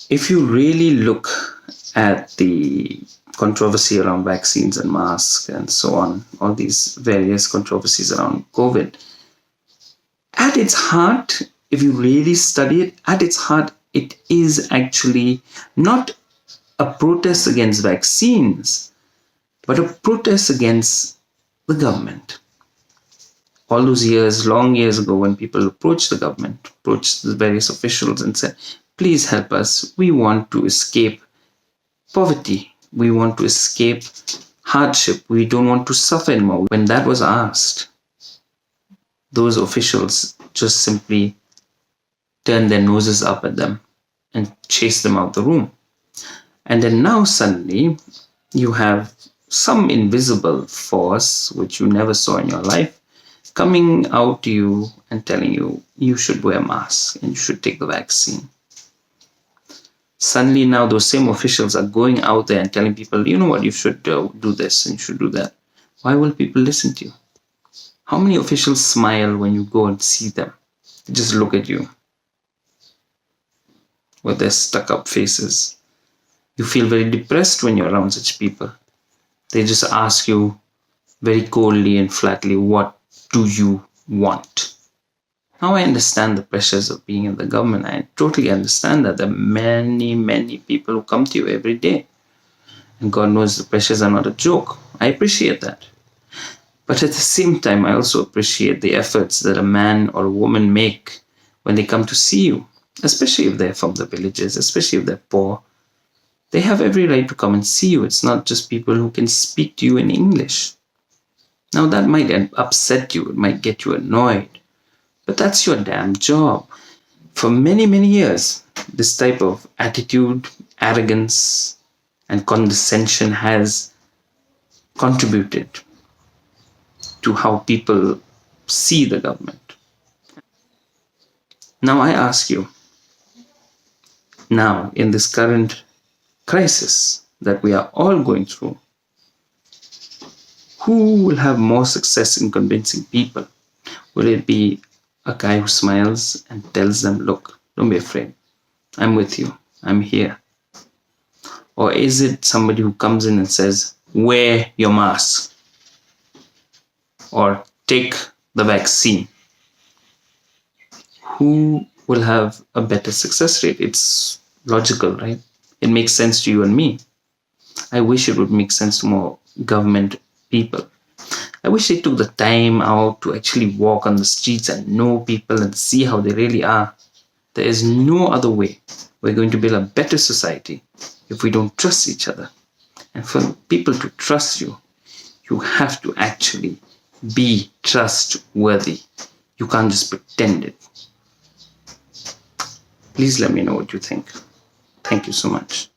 If you really look at the controversy around vaccines and masks and so on, all these various controversies around COVID, at its heart, if you really study it, at its heart, it is actually not a protest against vaccines, but a protest against the government. All those years, long years ago, when people approached the government, approached the various officials and said, please help us. We want to escape poverty. We want to escape hardship. We don't want to suffer anymore. When that was asked, those officials just simply turned their noses up at them and chased them out of the room. And then now suddenly you have some invisible force, which you never saw in your life, coming out to you and telling you, you should wear a mask and you should take the vaccine. Suddenly now those same officials are going out there and telling people, you know what, you should do this and you should do that. Why will people listen to you? How many officials smile when you go and see them? They just look at you with their stuck-up faces. You feel very depressed when you're around such people. They just ask you very coldly and flatly, what do you want? Now I understand the pressures of being in the government. I totally understand that there are many, many people who come to you every day. And God knows the pressures are not a joke. I appreciate that. But at the same time, I also appreciate the efforts that a man or a woman make when they come to see you, especially if they're from the villages, especially if they're poor. They have every right to come and see you. It's not just people who can speak to you in English. Now that might upset you. It might get you annoyed. But that's your damn job. For many, many years, this type of attitude, arrogance, and condescension has contributed to how people see the government. Now I ask you, now in this current crisis that we are all going through, who will have more success in convincing people? Will it be a guy who smiles and tells them, look, don't be afraid. I'm with you. I'm here. Or is it somebody who comes in and says, wear your mask or take the vaccine? Who will have a better success rate? It's logical, right? It makes sense to you and me. I wish it would make sense to more government people. I wish they took the time out to actually walk on the streets and know people and see how they really are. There is no other way. We're going to build a better society if we don't trust each other. And for people to trust you, you have to actually be trustworthy. You can't just pretend it. Please let me know what you think. Thank you so much.